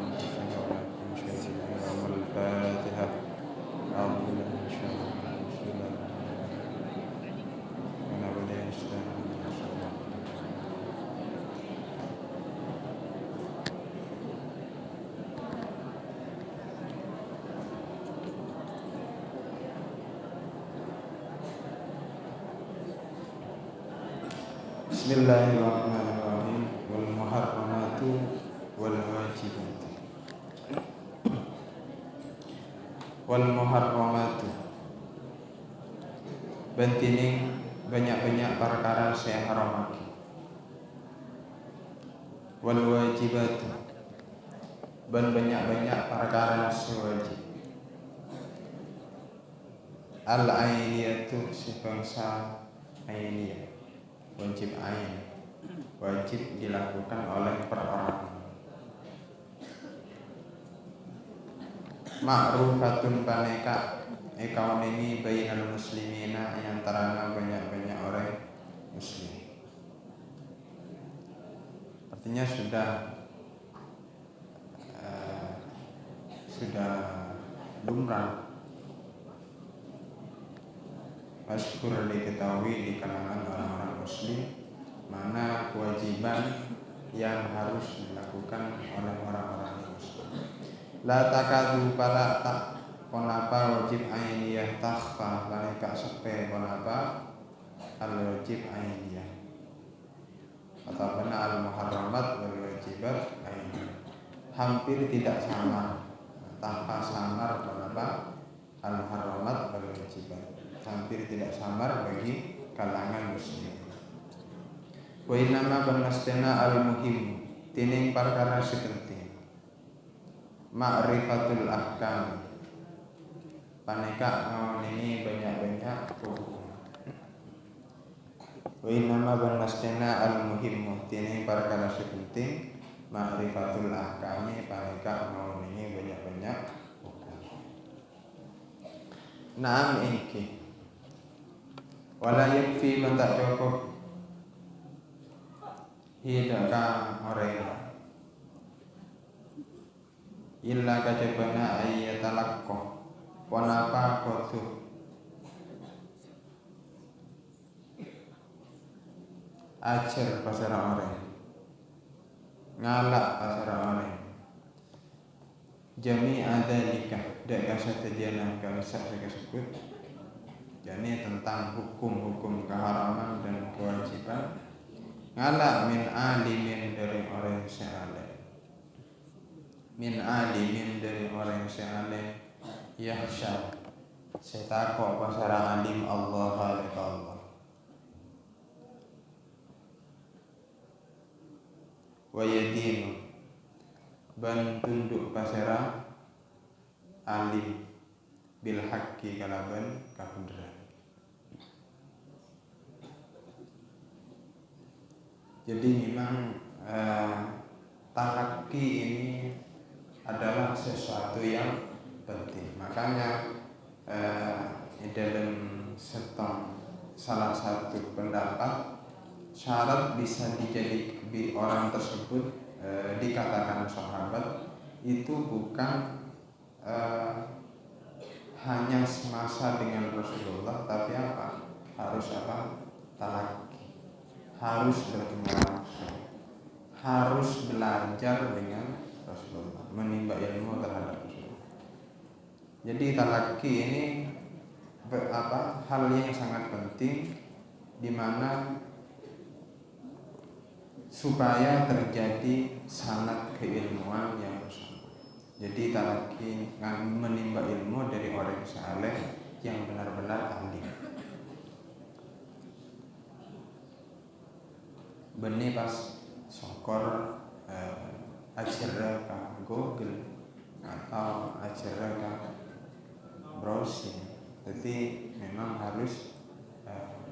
أنفسنا ومن شر الأمور الفاتحة أعوذ بالله من الشيطان الرجيم بسم الله الرحمن الرحيم أنا بدي أستعين Bismillahirrahmanirrahim. Wal muharramatu wal wajibatu. Wal muharramatu bentining banyak-banyak perkara saya haramake. Wal wajibatu ban banyak-banyak perkara sewajib. Al ainiyatu sifangsa ainiyah, wajib ain, wajib dilakukan oleh perorangan. Ma'rufatun paneka kaum ini bainal muslimina yang antara banyak-banyak orang muslim. Artinya sudah lumrah, masyhur diketahui di kalangan orang-orang muslim mana kewajiban yang harus dilakukan oleh orang-orang muslim. La takadu para tak konapa wajib ainiyah takhfa mereka sepe konapa al wajib ainiyah atau benar al muharramat wal wajibat ainiyah hampir tidak sama, tanpa samar konapa al muharramat wal wajibat hampir tidak samar bagi kalangan muslim. Wa innama bernastena al muhim tining perkara seperti ma'rifatul ahkam paneka ini banyak-banyak hukum. Wa innama bernastena al muhim tining perkara seperti ma'rifatul ahkami paneka ini banyak-banyak hukum. Naam ingki wala yakfi man tak cukup hidaka orang illa kajabana ayyatalakko wanapa kotu ajar pasara orang ngalak pasara orang jami ada nikah dak kasatadiana kalisa tersebut jadi tentang hukum-hukum keharaman dan kewajiban ngalak min alimin dari orang yang sealim, min alimin dari orang yang sealim, yahsyad setakok pasara alim Allah halika Allah, wa yadinu ban tunduk pasara alim bil haqqi kalaban kabenaran. Jadi memang talaki ini adalah sesuatu yang penting. Makanya dalam salah satu pendapat syarat bisa dijadi orang tersebut dikatakan sahabat itu bukan hanya semasa dengan Rasulullah, tapi apa? Harus apa? Talaki. Harus bertemu langsung, harus belajar dengan Rasulullah, menimba ilmu terhadap Rasulullah. Jadi talaki ini hal yang sangat penting, di mana supaya terjadi sanad keilmuan yang bersama. Jadi talaki menimba ilmu dari orang saleh yang benar-benar ahli. Benih pas sokor acara ke Google atau acara ke browsing, jadi memang harus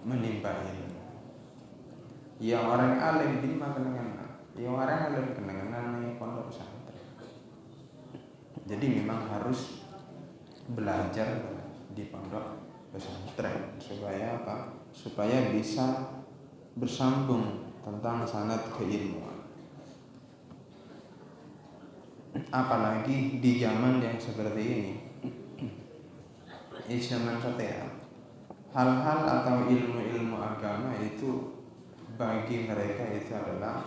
menimba ilmu. Yang orang alim di kenangan, yang orang alim kenangan nih pondok pesantren. Jadi memang harus belajar di pondok pesantren supaya apa? Supaya bisa bersambung tentang sanad keilmuan. apalagi di zaman yang seperti ini, di zaman setelah hal-hal atau ilmu-ilmu agama itu bagi mereka itu adalah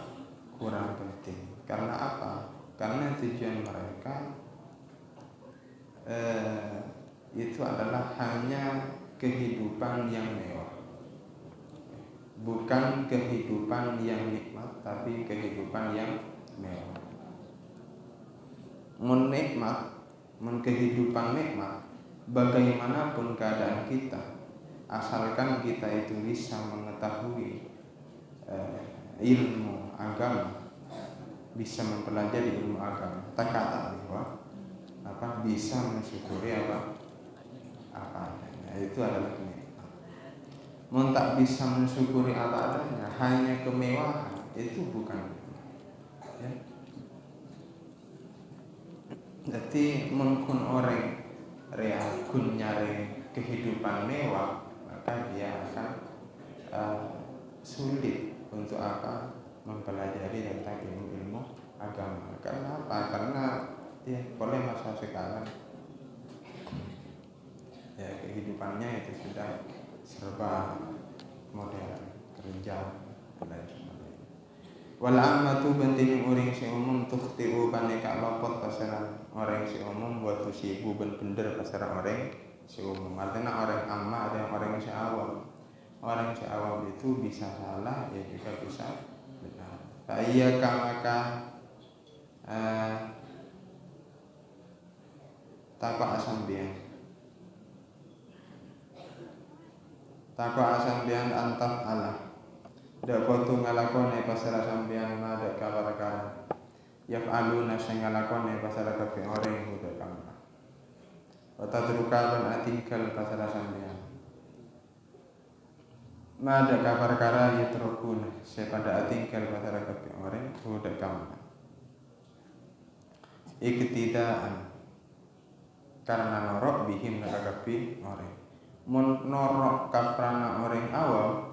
kurang penting. Karena apa? Karena tujuan mereka itu adalah hanya kehidupan yang mewah, bukan kehidupan yang nikmat, tapi kehidupan yang mewah. Menikmat, kehidupan nikmat, bagaimanapun keadaan kita, asalkan kita itu bisa mengetahui ilmu agama, bisa mempelajari ilmu agama, kata bahwa bisa mensyukuri apa adanya, itu adalah kenikmatan. Mau tak bisa mensyukuri apa adanya, hanya kemewahan, itu bukan ya. Jadi mungkin orang reakun nyari kehidupan mewah, maka dia akan sulit untuk mempelajari tentang ilmu agama. Karena apa? Karena dia boleh masa sekarang ya kehidupannya itu sudah serba modern, kerja dan lain sebagainya. Wal ammatu bentini uring si umum tukhti'u panika lopot pasaran orang si umum buat tusibu bener pasaran orang si umum. Artinya orang amma ada orang si awam. Orang si awam itu bisa salah, ya juga bisa benar. Iya kamaka takwa asambian antaf Allah dak kotu ngalakone pasara sambian ada kabar-kabar yaf'aluna sing ngalakone pasara kabeh ore udah kamu wa tadrukaban atingkal pasara sambian ada kabar-kabar yatrukuna sepada atingkal pasara kabeh ore udah kamu iktidaan karena norok bihim nagapi ore mon norok kaprana orang awam,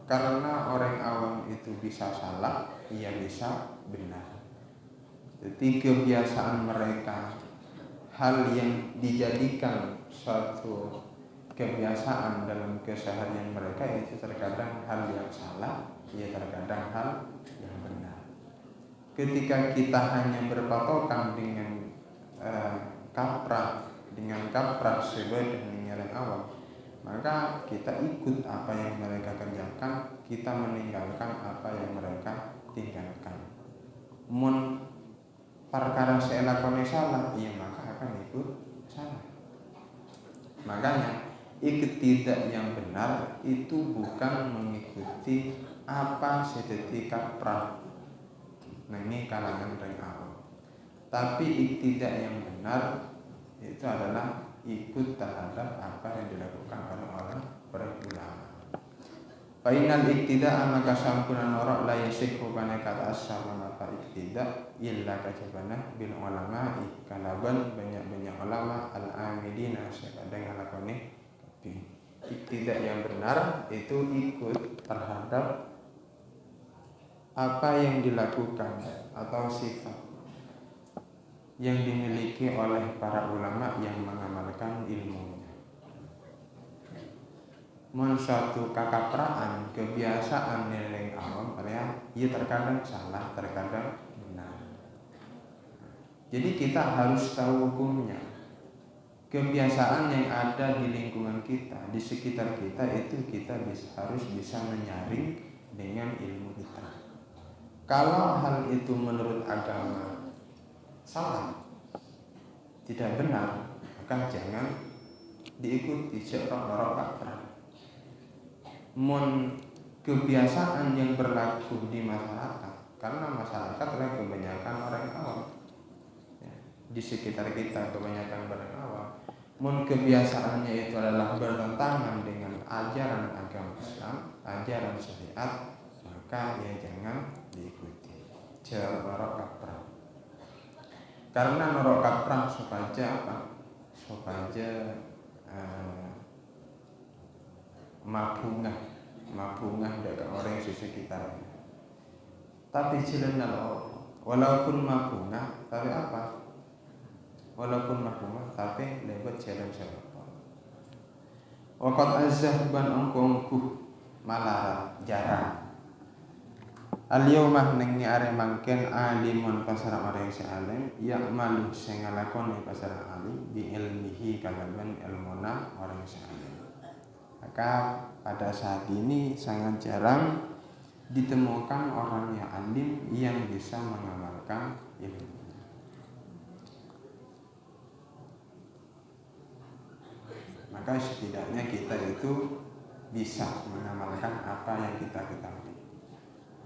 karena orang awam itu bisa salah, ia bisa benar. Jadi kebiasaan mereka, hal yang dijadikan suatu kebiasaan dalam keseharian mereka itu terkadang hal yang salah, ia terkadang hal yang benar. Ketika kita hanya berpatokan dengan kaprah sebagai dengan awam, maka kita ikut apa yang mereka kerjakan, kita meninggalkan apa yang mereka tinggalkan. Mun perkara selakone salah, iya maka akan ikut salah. Makanya iktidak yang benar itu bukan mengikuti apa seperti kaprah. Nah ini kalangan orang awam. Tapi iktidak yang benar itu adalah ikut terhadap apa yang dilakukan oleh orang ulama. Fainal iktidak maka sampunan orang la yasihu kana kata asama maka iktidak illa kajabana bil ulama kalaban banyak ulama al-amidina sekadang nglakoni iktidak yang benar itu ikut terhadap apa yang dilakukan atau sifat yang dimiliki oleh para ulama yang mengamalkan ilmunya. Suatu kekapraan, kebiasaan nilai awam, ia terkadang salah, terkadang benar. Jadi kita harus tahu hukumnya. Kebiasaan yang ada di lingkungan kita, di sekitar kita itu kita harus bisa menyaring dengan ilmu kita. Kalau hal itu menurut agama salah, tidak benar, maka jangan diikuti seorang kaprah. Kebiasaan yang berlaku di masyarakat, karena masyarakat adalah kebanyakan orang awam ya, di sekitar kita kebanyakan orang awam. Kebiasaannya itu adalah bertentangan dengan ajaran agama Islam, ajaran syariat, maka ya jangan diikuti seorang kaprah. Karena norok kaprah supaya mabungah dari orang di sekitarnya. Tapi jelena Walaupun mabunga, tapi apa? Walaupun mabunga, tapi lewat jalan syarata. Waqad azah ban angkungku malarat jarang. Al-yawmah ning are mangken alimun pasara orang sing alim, ya'malu sing nglakoni pasara alim bi ilmihi kalaban ilmuna orang sing alim. Maka pada saat ini sangat jarang ditemukan orang yang alim yang bisa mengamalkan ilmu. Maka setidaknya kita itu bisa mengamalkan apa yang kita ketahui.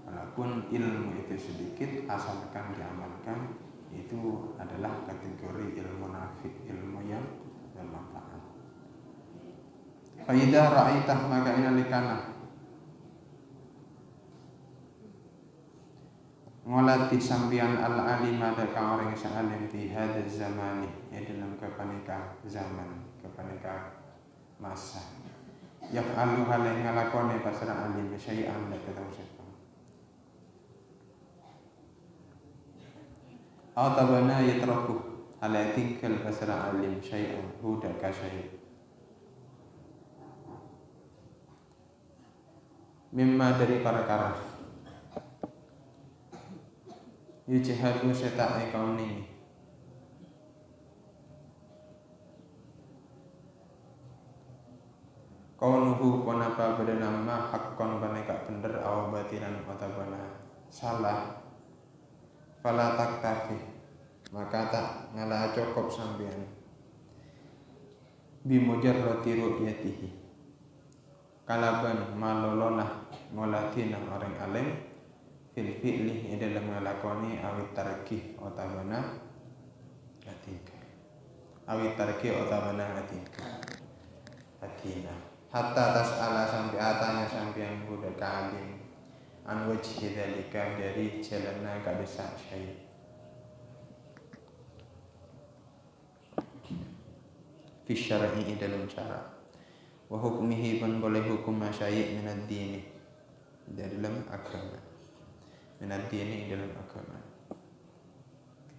Walaupun ilmu itu sedikit, asalkan diamalkan, itu adalah kategori ilmu nafi, ilmu yang bermanfaat. Fa idza ra'aitah maka inalikana ngolati sambian al-alima daka orang yang alim di hadaz zamani, ya dalam kepanika zaman, kepanika masa. Yaf'alu hal yang ngalakone pasara alim syai'an la ketausifa. Atabana yatraku ala tingkal pasara alim syai'an huda ka syai'. Mimma dari perkara yujihadu seta'i kauni kaunuhu konapa bernama hakkon baneka bener aw batinan otabana salah fala taktafi maka tak ngalah cukup sambian bimujarrati ru'yatihi kalaban malolona ngolatina orang alim fil fi'li dalam ngelakoni awit tarki otabana atika awit tarki otabana atina hatta tas'ala sampai atanya sampai yang budak alim an wajhi dzalika dari jalanna kadesa syai fi syar'i dalam cara wa hukmihi pun boleh hukum masyayikh minad dini dalam agama minad dini dalam agama.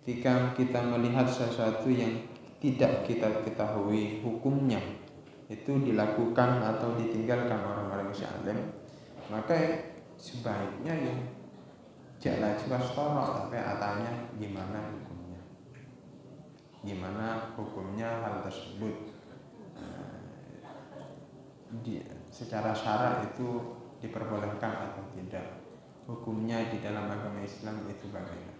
Ketika kita melihat sesuatu yang tidak kita ketahui hukumnya itu dilakukan atau ditinggalkan orang-orang yang alim, maka sebaiknya ya jangan jelas tolak tapi atanya gimana hukumnya hal tersebut. Secara syarak itu diperbolehkan atau tidak, hukumnya di dalam agama Islam itu bagaimana.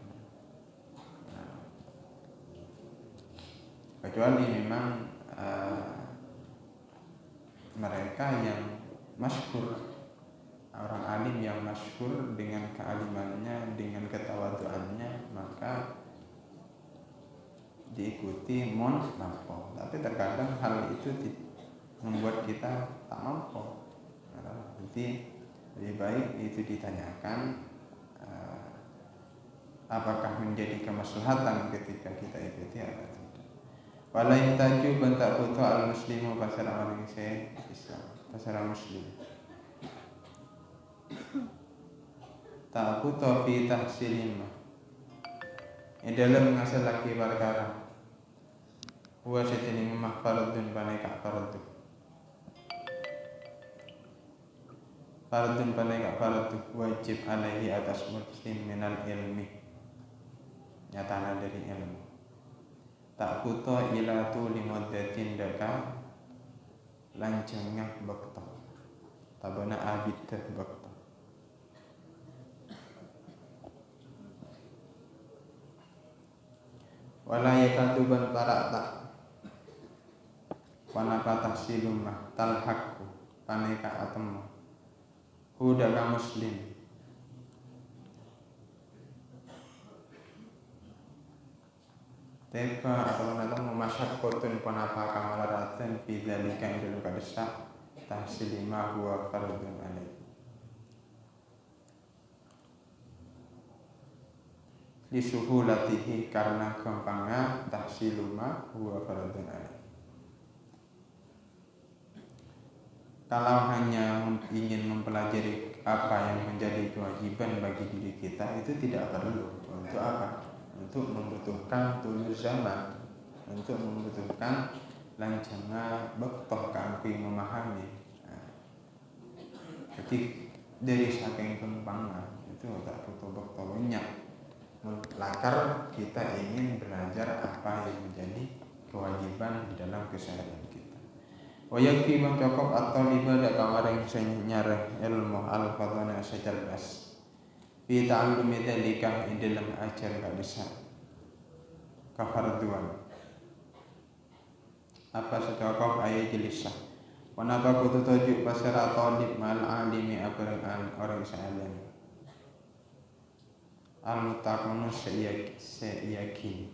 Kecuali memang mereka yang masyhur, orang alim yang masyhur dengan kealimannya, dengan ketawaduannya, maka diikuti mampu. Tapi terkadang hal itu membuat kita tak mampu. Jadi lebih baik itu ditanyakan apakah menjadi kemaslahatan ketika kita ikuti atau tidak. Walain taju bentak butuh al muslimu pasara orang Islam, pasara muslim. Tak butuh fi tahsilin dalam ngasal laki perkara. Huwa setini memah faradun baneka faradu. Faradun baneka faradu wajib alaihi atas muslim minal ilmi. Nyatana dari ilmu. Tak butuh ila tu limaddatin daka lancengah bakta. Tabana abidah bakta. Wala yakatuban para tak panaka tahsilumah talhaqu paneka atem hudaka muslim teka atau nanti memasak kotun panapa kamalaraten bidzalika yang dulu kadesa tahsilima huwa fardun alaih lisuhulatihi karena gampangnya tahsiluma huwa fardun alaih. Kalau hanya ingin mempelajari apa yang menjadi kewajiban bagi diri kita itu tidak perlu. untuk apa? Untuk membutuhkan tulur zaman, untuk membutuhkan lancana bektoh kampi memahami. Jadi dari saking kempangan itu tak butuh bektoh banyak. Lakar kita ingin belajar apa yang menjadi kewajiban di dalam keseharian kita. Wayakfi mencokok atau ibadah kawaring senyarah ilmu al-fadhana secerdas. Fi ta'allumi dzalika ing dalam ajar kalisa. Kafarduan. Apa secokok ayat jelisah. Wanapa kutu tujuk pasara talib mal alimi abaran orang sa'alim. Al-mutakunu seyakin.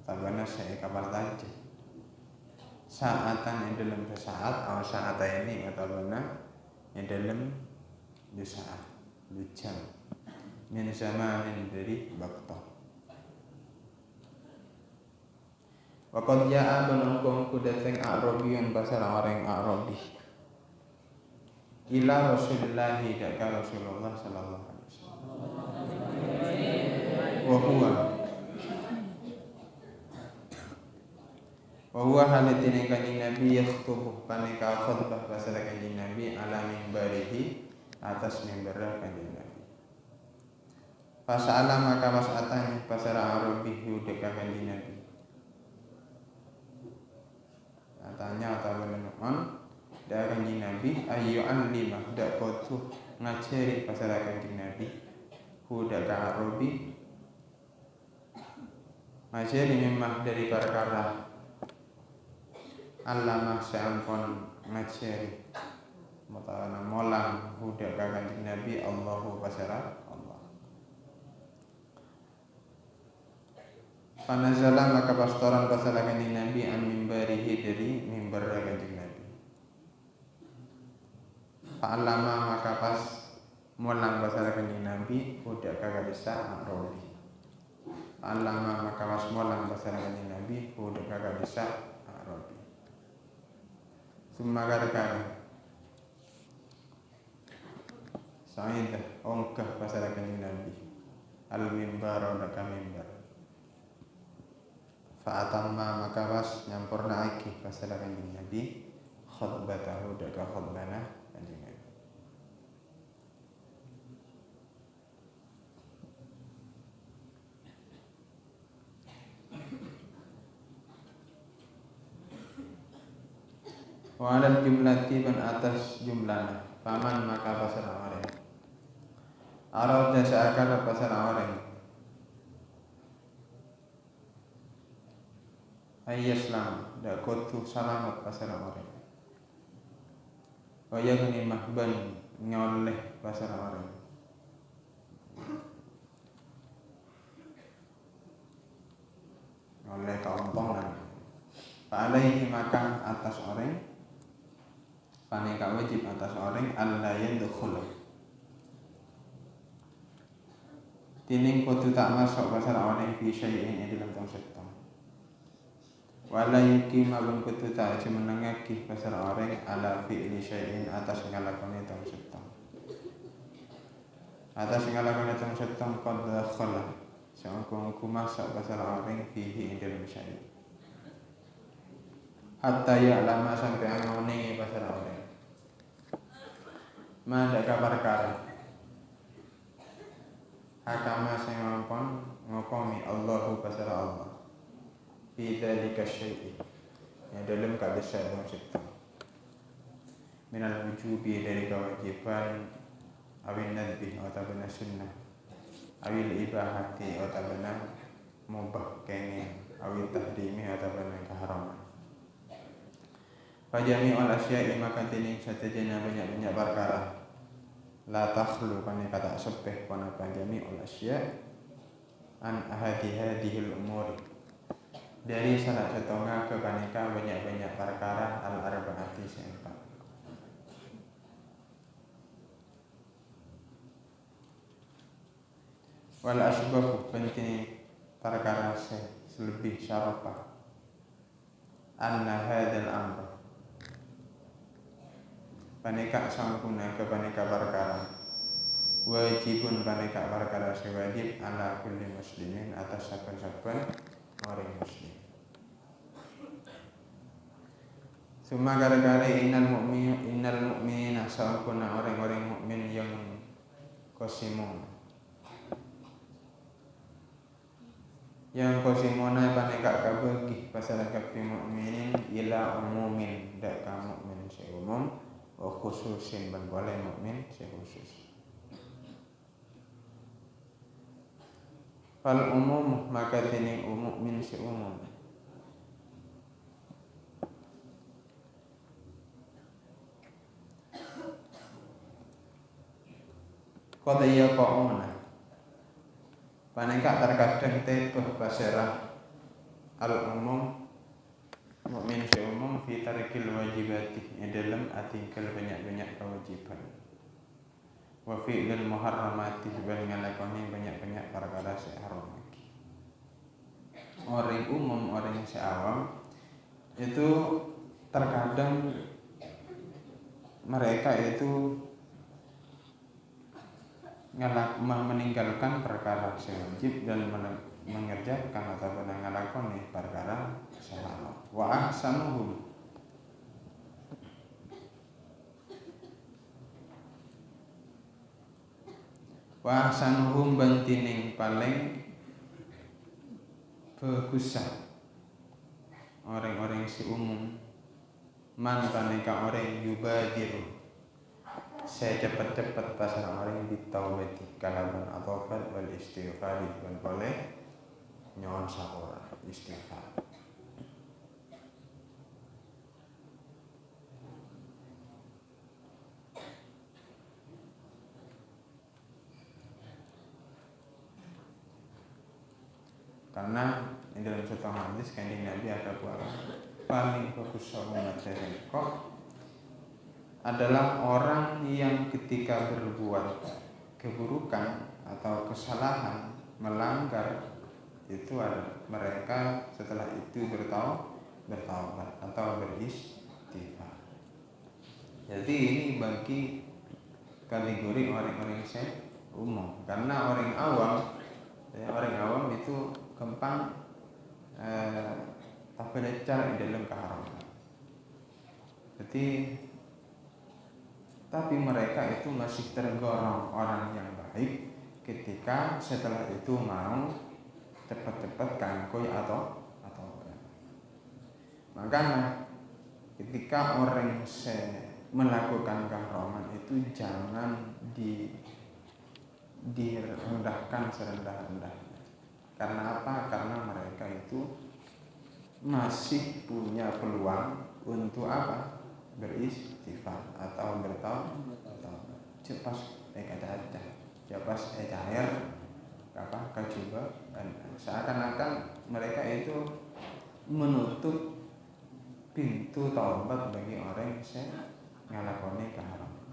Tabana saya kabar taja. Saatan yang dalam sesaat atau saat ini atau benar yang dalam saat jam min zamanin dari waktu. Waqad ja'a banungkung kudateng Arabiyun pasal orang Arabi ila Rasulullah ka Rasulullah sallallahu alaihi wasallam. Wa huwa halatin kanjeng Nabi yakhutubuh panika khutbah pasal kanjeng Nabi ala minbarihi atas mimbar kanjeng Nabi. Fasala maka mas'atanya pasal Arabi yuda kanjeng Nabi. Tanya atau menemukan dari kanjeng Nabi ayu anlima dak kotu ngajari pasal kanjeng Nabi huda ka Arabi ngajari memang dari perkara Allama sa'ampon ngajari mutawana molang huda ka kanjeng Nabi Allahu pasal Allah. Panazala maka pastoran pasal kanjeng Nabi an mimbarihi dari mimbar kanjeng Nabi. Fa'allama maka pas mulang pasal kanjeng Nabi udah kagak bisa Arabi. Fa'allama maka pas mulang pasal kanjeng Nabi udah kagak bisa Arabi. Summa gara-gara Sa'idah ongkah pasal kanjeng Nabi al-mimbar ka mimbar. Fa'atamma maka pas nyampurna iki pasal kanjeng Nabi khutbatahu daka khutbana kanjeng Nabi. Wa alal jumlati ban atas jumlana paman maka pasal awaren arau dasa akar pasal awaren ayyaslam da kotu salamat pasal awaren waya gani mahban nyoleh pasal awaren oleh keompongan alaihi maka atas orang paneka wajib atas orang Allah yang dukhul tining kudu tak masuk pasal orang fi syai'in yang dalam tong setong wala yuki mabun kudu tak menengaki pasal orang ala fi'li syai'in atas ngalakoni tong setong atas ngalakoni tong setong qad dakhala sangkung masuk pasal orang fihi yang dalam syai'in hatta ya'lama sampai angoni pasal orang mana kabar perkara hakama sing ngokomi Allahu pasal Allah fi dzalika syai'i yang dalam kadesai dong cipta minal wujubi dari kewajiban awin nadbi atau benar sunnah awil ibahati atau benar mubah kene awil tahdimi atau benar keharaman. Fajami al asya'i maka tining satajana banyak-banyak perkara la takhlu kana kata sepeh kana fajami al asya' an hadihil umur dari salah setengah kebanyakan banyak-banyak perkara al arba'ati seempat. Wal asbahu penting perkara selebih syarafah anna hadal amr paneka sangkuna ke paneka perkara wajibun paneka perkara sewajib ala kulli muslimin atas saben-saben orang muslim. Suma gara-gara innal mu'minina sampuna orang-orang mukmin yang kosimon. Yang kosimona paneka kabeh pasal kabeh mukminin ila umumin dak ka mukmin si umum wa khususin ban boleh mukmin si khusus. Fal umum maka dene mukmin si umum. Kota iya qauna. Panengka terkadang tebeh pasirah al umum mukmin si umum fi tarikil wajibati dalam atingkal banyak-banyak kewajiban. Wa fi'lil muharramati ban ngalakoni banyak-banyak perkara sing haram lagi. Orang umum, orang yang awam itu terkadang mereka itu meninggalkan perkara yang wajib dan mengerjakan atau ngalakoni perkara yang haram. Wa ahsanuhum wa ahsanuhum bantining paling bagusah orang-orang si umum man paneka orang yubadiru saya cepat-cepat pasal orang ditaubati kalaban atobat wal istighfar wal boleh nyon sahur istighfar. Karena di dalam satu hadis kanjeng Nabi ada paling bagus umat kok adalah orang yang ketika berbuat keburukan atau kesalahan melanggar itu ada mereka setelah itu bertaubat atau beristighfar. Jadi ini bagi kategori orang-orang yang umum karena orang awam itu gampang terpelecar di dalam keharaman. Tapi mereka itu masih tergolong orang yang baik ketika setelah itu mau cepat-cepat kangkoi atau makanya ketika orang melakukan keharaman itu jangan direndahkan serendah-rendahnya. Karena apa? Karena mereka itu masih punya peluang untuk apa? Beristighfar atau bertaubat. Cepat kata cepat cair apa kacoba dan seakan-akan mereka itu menutup pintu taubat bagi orang yang ngalakoni keharaman.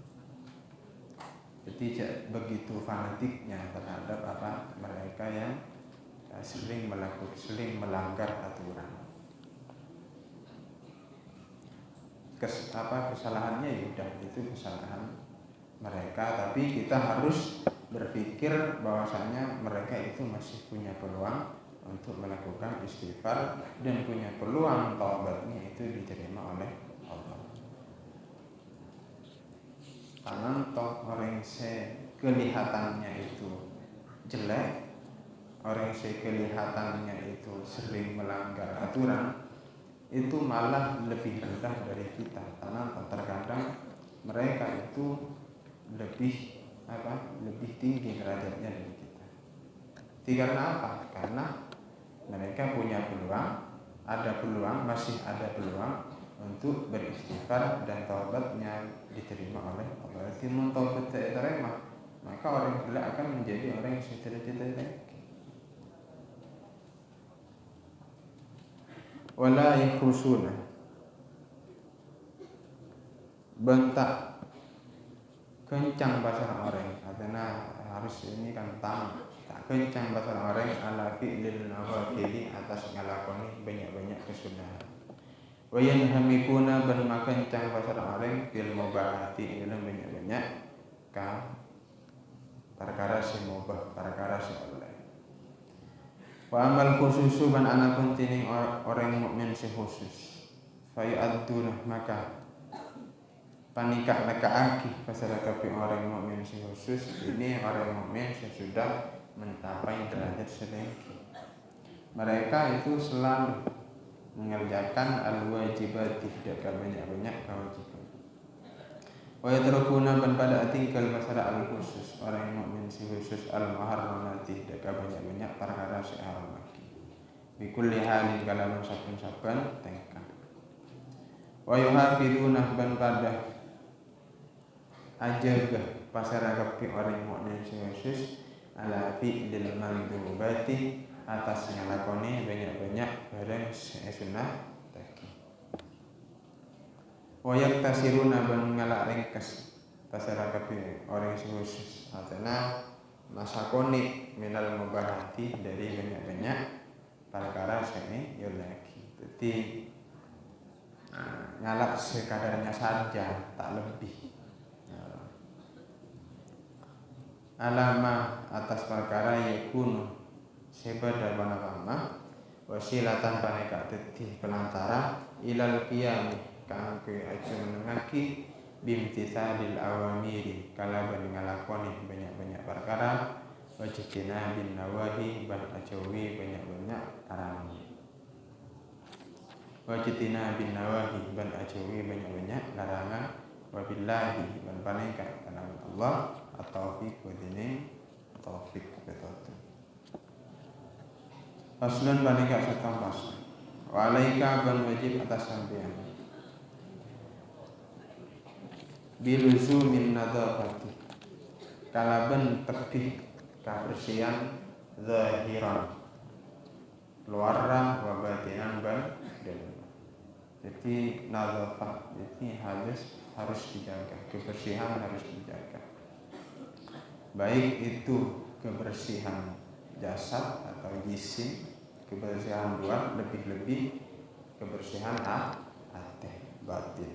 Jadi begitu fanatiknya terhadap apa mereka yang sering melanggar aturan. Kesalahannya ya udah itu kesalahan mereka, tapi kita harus berpikir bahwasanya mereka itu masih punya peluang untuk melakukan istighfar dan punya peluang taubatnya itu diterima oleh Allah. Karena toh orang kelihatannya itu jelek, orang kelihatannya itu sering melanggar aturan, itu malah lebih rendah dari kita. Karena terkadang mereka itu lebih tinggi derajatnya dari kita. Karena apa? Karena mereka punya peluang, masih ada peluang untuk beristighfar dan taubatnya diterima oleh Allah. Timun taubat diterima, maka orang gila akan menjadi orang yang seterusnya. Wala yakhusuna bentak kencang bahasa orang, karena harus ini kan tak kencang bahasa orang ala fi'lil nawafili atas ngalakoni banyak-banyak kesudahan. Wa yanhamikuna ban makencang bahasa orang fil mubahati dalam banyak-banyak perkara sing mubah, perkara sing oleh. Wa amal khususu ban anapun tining orang mukmin sing khusus. Fa yu'adduna maka panikah nekaaki pasal kapi orang mukmin sing khusus. Ini orang mukmin yang sudah mencapai derajat sedengki. Mereka itu selalu mengerjakan al-wajibat, tidak banyak-banyak kewajiban. Wa yatrukuna ban pada tinggal masalah al-khusus, orang mukmin sing khusus al-muharramati, tidak banyak-banyak perkara sing haram lagi. Bi kulli halin kalaman saben-saben tingkah. Wa yuhafiduna ban pada ajaga pasara kapi orang mukmin sing khusus ala fi'lil mandubati, atas ngelakoni banyak-banyak barang sunnah tadi. Wa yaktasiruna ban ngalak ringkes pasara kapi orang sing khusus atena masakoni minal mubahati, dari banyak-banyak perkara sing yo lagi. Jadi ngalak sekadarnya saja, tak lebih. Alama atas perkara yakunu sebada panapama wasilatan paneka tetih pelantara ilal qiyami kangge aja menengaki bimtisalil awamiri kalaban ngalakoni banyak-banyak perkara wajibina bin nawahi ban ajawi banyak-banyak larangan. Wajibina bin nawahi ban ajawi banyak-banyak larangan. Wabillahi ban paneka kana Allah at-taufiq wa dini taufik betul. Faslun banika satam fasl. Wa alaika ban wajib atas sampeyan. Biluzumin nadafati. Kalaban tekih kebersihan zahiran. Luarra wa batinan ban dalam. Jadi nadafah ini harus dijaga, kebersihan harus dijaga. Baik itu kebersihan jasad atau jisim, kebersihan luar, lebih-lebih kebersihan hati, batin.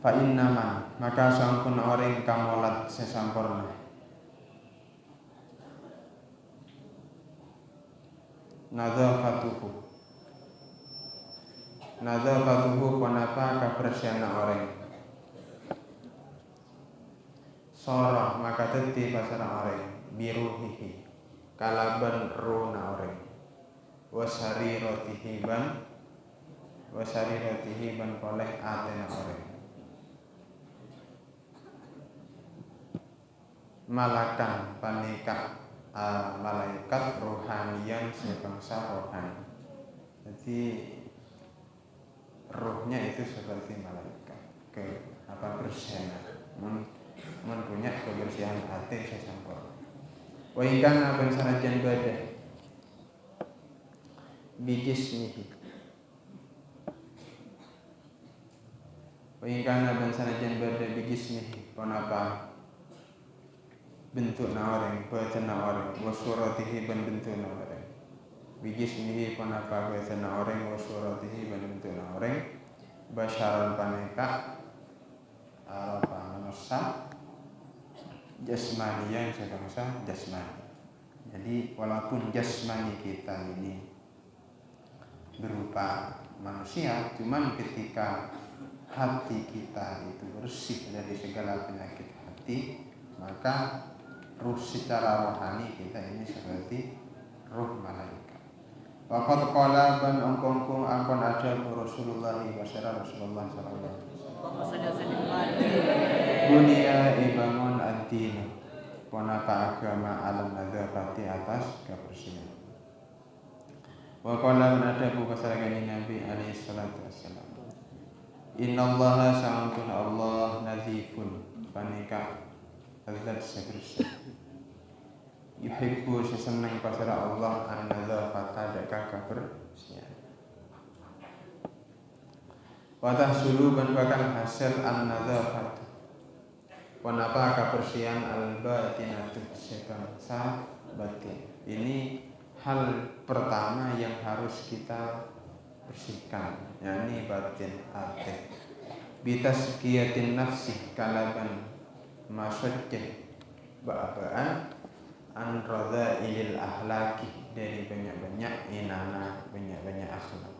Fa innama maka sampun orang kamolat sesampurna Nadzafatuhu panapa kebersihan orang sora maka teti pasara orang biruhihi kalaban runa orang wasari rotihi ban poleh atena orang malakan panika malaikat rohanian sebangsa rohani. Jadi rohnya itu seperti malaikat bersihan mempunyai kebersihan hati sesampur. Wa ingkana ban sanajan badah bijismihi. Wa ingkana ban sanajan badah bijismihi panapa bentuk orang, bacaan orang, wasuratihi ban bentuk orang. Bijismihi panapa bacaan orang, wasuratihi ban bentuk orang. Basyaran paneka manusia jasmani yang sebangsa jasmani. Jadi walaupun jasmani kita ini berupa manusia, cuman ketika hati kita itu bersih dari segala penyakit hati, maka ruh secara rohani kita ini seperti ruh malaikat. Waqad qala ban angkong ampun ada Rasulullah sallallahu alaihi wasallam. Dunia ibangun ad-din. Ponapa agama alam nadzafati atas kebersihan. Wa qala ada pasal Nabi alaihi salatu wasallam. Innallaha sa'antun Allah nadzifun panika azat sebersih. Yuhibbu sesenang pasara Allah an-nadzafata deka kebersihan. Wa tahsulu ban bakal hasil an-nadzafatu. Wanapa kebersihan al-batinatu sebangsa batin. Ini hal pertama yang harus kita bersihkan, yakni batin hati. Bitazkiyatin nafsi kalaban masajjah ba'abaan an radha'ilil akhlaki, dari banyak-banyak inana, banyak-banyak akhlak.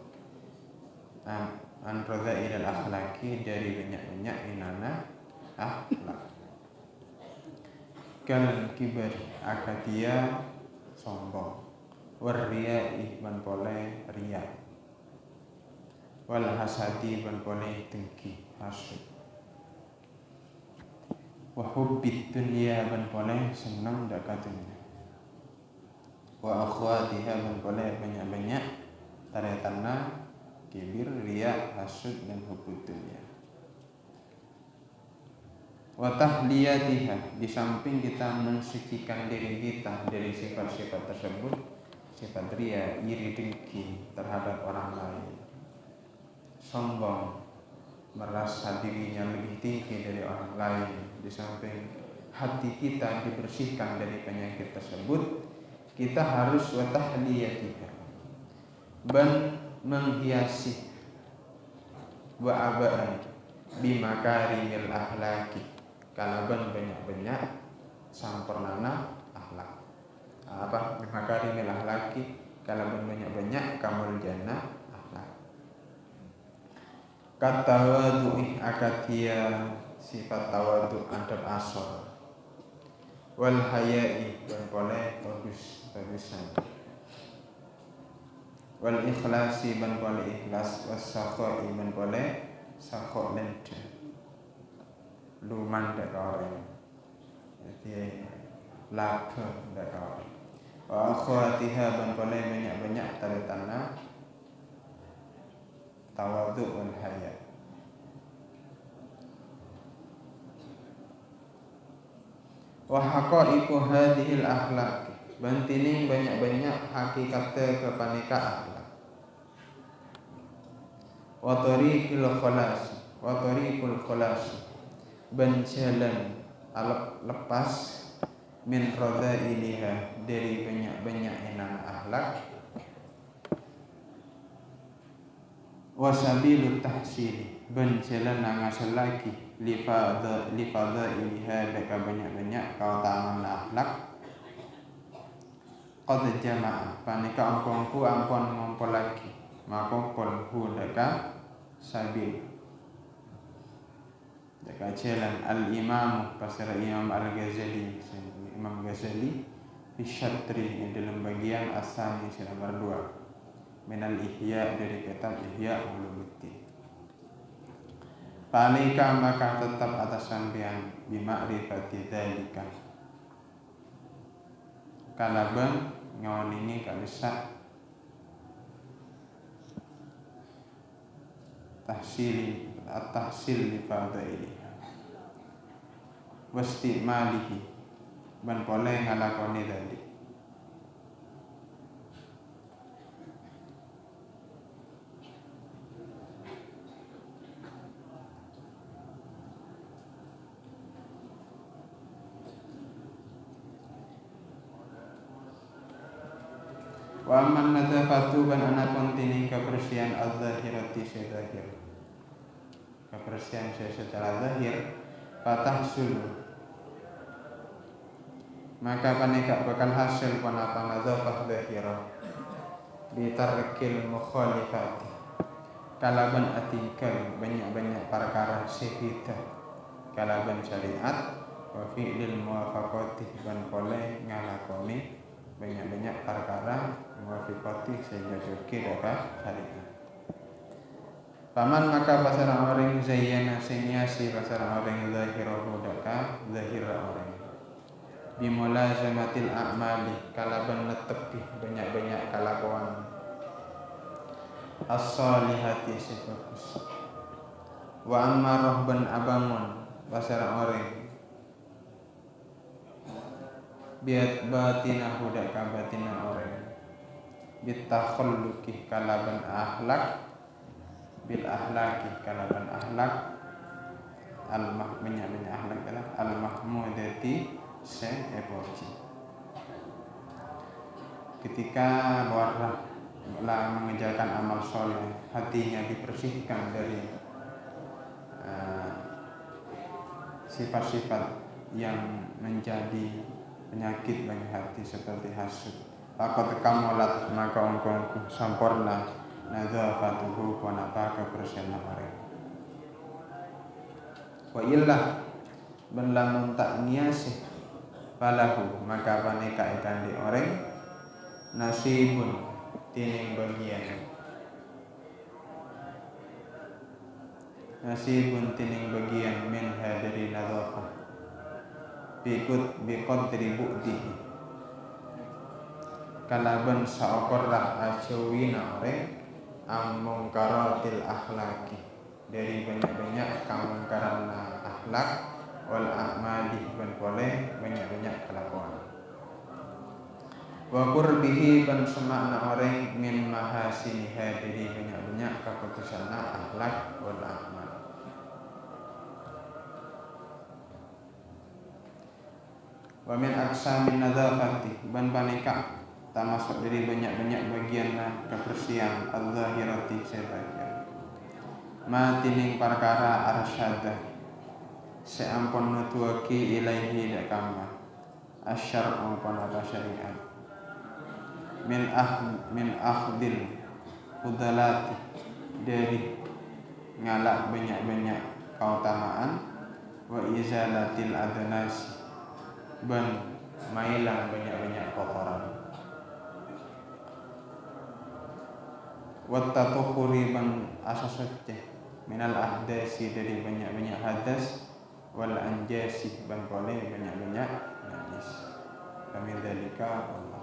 An radha'ilil akhlaki, dari banyak-banyak inana akhlak. Kal kibar, akadia sombong, warriya'i ban pole riya, wal hasadi ban pole dengki hasud, wa hubbid dunya ban pole seneng dekat dunia, wa akhwatiha ban pole banyak-banyak taretanna kibir, riya, hasud dan hubbud dunya. Wa tahliyatiha, di samping kita mensucikan diri kita dari sifat-sifat tersebut, sifat riya, iri dengki terhadap orang lain, sombong, merasa dirinya lebih tinggi dari orang lain, di samping hati kita dibersihkan dari penyakit tersebut, kita harus wa tahliyatiha, ban menghiasi, wa aba'an bimakarimil akhlaki, kalaban banyak-banyak sampurnana akhlak. Bimakarimil akhlaki, kalaban banyak-banyak kamul jannah akhlak. Katawadu'i, akatia sifat tawadu, adab asor, wal haya'i dan boleh bagusan, wal ikhlasi ban boleh ikhlas, was sakhoi ban boleh sakhok lente, luman dak orang, jadi lapar dak orang. Wa akhwatiha ban boleh banyak-banyak taretanna tawadu wal haya. Wa haqaiqu hadhil akhlaq, bantining banyak-banyak hakikatnya kepaneka akhlak. Wa tariqul khalas, ban jalan lepas min radha'iliha, dari banyak-banyak inang akhlak. Wa sabilut tahsili, ban jalan nangasal lagi lifadha'iliha, deka banyak-banyak keutamaan akhlak. Qad jama'a, panika angkongku ampun ngumpul lagi, makumpul hu deka sabil, deka jalan al-imam pasara Imam Al-Ghazali, Imam Ghazali fi syatri, dalam bagian asani nomor 2 minal ihya, dari kitab Ihya Ulumuddin. Palika, maka tetap atas sampean bima'rifati dzalika, kalaban ngawaningi kalisa tahsil li fadhailiha, wastimalihi ban pole ngalakoni dzalik. Wa man nadzafatu, ban ana kontini kebersihan az-zahirati zahir, kebersihan secara zahir, fatahsul, maka paneka bakal hasil panapa nadzafah zahirah, bitarkil mukhalifati, kalaban atikal banyak-banyak perkara sehita, kalaban syariat, wa fi'lil muwafaqati, ban pole ngalakoni banyak-banyak perkara muwafiqati, sehingga joki dapat syariat. Paman maka pasara orang zayyana, seniasi pasara orang zahirahu daka zahira orang, bimulazamatil a'mali, kalaban netepi banyak-banyak kalakuan as-salihati sebagus. Wa ammarah ban abangun pasara orang biat batinahu daka batina orang, bitakhalluki, kalaban akhlak, bil akhlaki, kalaban akhlak, banyak-banyak akhlak adalah al-mahmudati se'epoji. Ketika warah mengerjakan amal soleh, hatinya dibersihkan dari sifat-sifat yang menjadi penyakit bagi hati seperti hasud. Faqad kamulat maka ongkongku sampurna nadzafatuhu wanapa kebersihan orang. Wa illah ben lamun tak niasih falahu maka paneka ikan di orang nasibun tining bagian min hadari nadzafah biqadri bu'dihi kalaban saokorlah asyawina orang amungkaratil akhlaki dari banyak-banyak kemungkaran akhlak wal a'mali ban boleh banyak-banyak kelakuan wa qurbihi ban semakna orang min mahasiniha dari banyak-banyak keputusan akhlak wal a'mal wa min aqsamin nadzafati ban paneka termasuk dari banyak-banyak bagian kebersihan al-zahirati sebagian matining perkara arsyada seampun nutuaki ilaihi dakama asyar'u panata syariat min akhdil udalati dari ngalak banyak-banyak keutamaan wa izalatil adnasi ban mailang banyak-banyak kotoran wattatuhuri ban asasaceh minal ahdasi dari banyak-banyak hadas wal anjasi ban boleh banyak-banyak najis kami dalika Allah